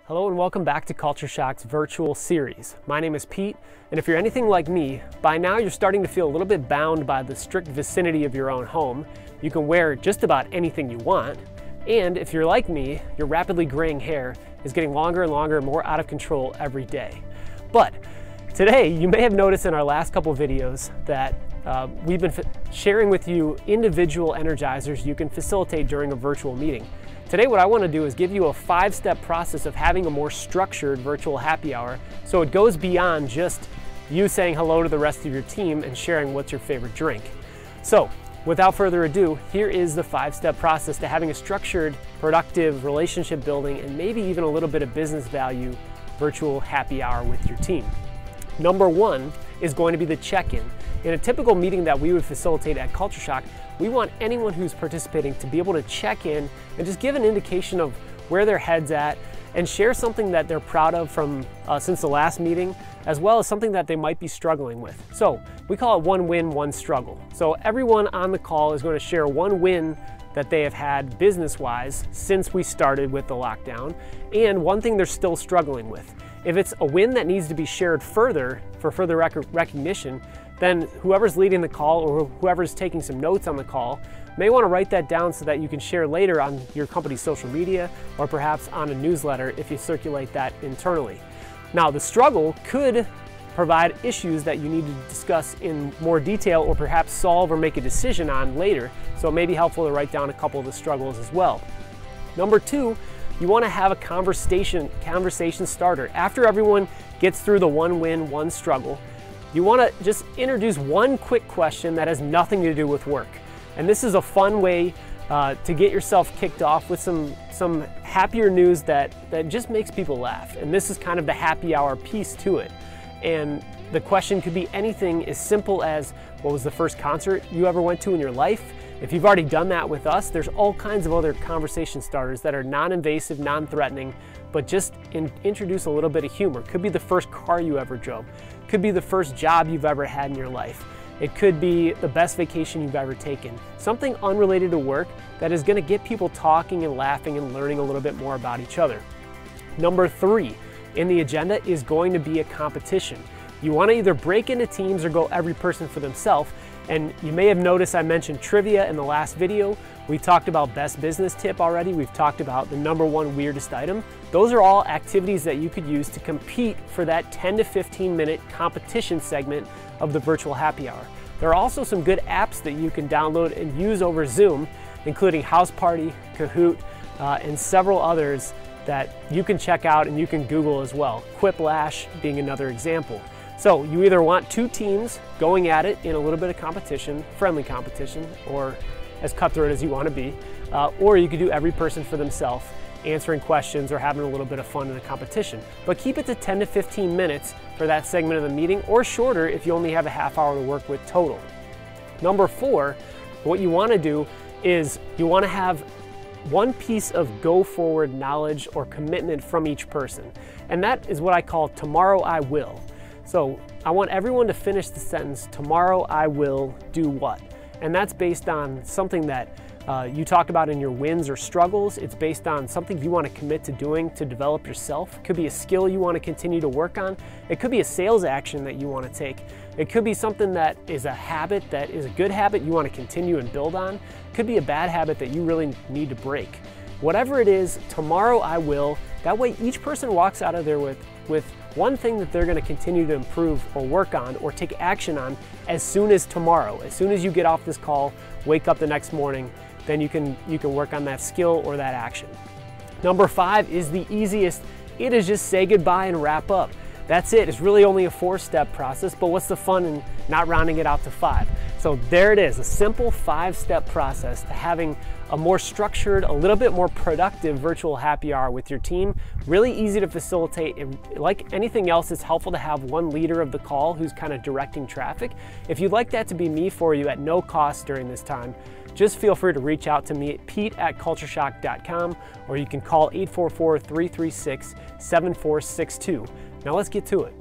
Hello and welcome back to CultureShoc's virtual series. My name is Pete, and if you're anything like me, by now you're starting to feel a little bit bound by the strict vicinity of your own home. You can wear just about anything you want, and if you're like me, your rapidly graying hair is getting longer and longer and more out of control every day. But today, you may have noticed in our last couple videos that we've been sharing with you individual Energizers you can facilitate during a virtual meeting. Today what I want to do is give you a 5-step process of having a more structured virtual happy hour, so it goes beyond just you saying hello to the rest of your team and sharing what's your favorite drink. So without further ado, here is the 5-step process to having a structured, productive, relationship building, and maybe even a little bit of business value virtual happy hour with your team. Number 1 is going to be the check-in. In a typical meeting that we would facilitate at CultureShoc, we want anyone who's participating to be able to check in and just give an indication of where their head's at and share something that they're proud of from since the last meeting, as well as something that they might be struggling with. So we call it one win, one struggle. So everyone on the call is going to share one win that they have had business-wise since we started with the lockdown, and one thing they're still struggling with. If it's a win that needs to be shared further for further recognition, then whoever's leading the call or whoever's taking some notes on the call may want to write that down so that you can share later on your company's social media or perhaps on a newsletter if you circulate that internally. Now, the struggle could provide issues that you need to discuss in more detail or perhaps solve or make a decision on later, so it may be helpful to write down a couple of the struggles as well. Number 2, you want to have a conversation starter. After everyone gets through the one win, one struggle, you want to just introduce one quick question that has nothing to do with work. And this is a fun way to get yourself kicked off with some happier news that just makes people laugh. And this is kind of the happy hour piece to it. And the question could be anything as simple as, what was the first concert you ever went to in your life? If you've already done that with us, there's all kinds of other conversation starters that are non-invasive, non-threatening, but just introduce a little bit of humor. Could be the first car you ever drove. Could be the first job you've ever had in your life. It could be the best vacation you've ever taken. Something unrelated to work that is going to get people talking and laughing and learning a little bit more about each other. Number 3 in the agenda is going to be a competition. You want to either break into teams or go every person for themselves. And you may have noticed I mentioned trivia in the last video. We talked about best business tip already. We've talked about the number 1 weirdest item. Those are all activities that you could use to compete for that 10 to 15 minute competition segment of the virtual happy hour. There are also some good apps that you can download and use over Zoom, including House Party, Kahoot, and several others that you can check out and you can Google as well. Quiplash being another example. So you either want 2 teams going at it in a little bit of competition, friendly competition, or as cutthroat as you want to be, or you could do every person for themselves, answering questions or having a little bit of fun in a competition. But keep it to 10 to 15 minutes for that segment of the meeting, or shorter if you only have a half hour to work with total. Number 4, what you want to do is you want to have one piece of go forward knowledge or commitment from each person. And that is what I call tomorrow I will. So I want everyone to finish the sentence, tomorrow I will do what? And that's based on something that you talked about in your wins or struggles. It's based on something you want to commit to doing to develop yourself. It could be a skill you want to continue to work on. It could be a sales action that you want to take. It could be something that is a habit that is a good habit you want to continue and build on. It could be a bad habit that you really need to break. Whatever it is, tomorrow I will. That way each person walks out of there with one thing that they're going to continue to improve or work on or take action on as soon as tomorrow. As soon as you get off this call, wake up the next morning, then you can work on that skill or that action. Number 5 is the easiest. It is just say goodbye and wrap up. That's it. It's really only a 4-step process, but what's the fun in not rounding it out to 5? So there it is, a simple 5-step process to having a more structured, a little bit more productive virtual happy hour with your team. Really easy to facilitate. And like anything else, it's helpful to have one leader of the call who's kind of directing traffic. If you'd like that to be me for you at no cost during this time, just feel free to reach out to me at pete@cultureshoc.com, or you can call 844-336-7462. Now let's get to it.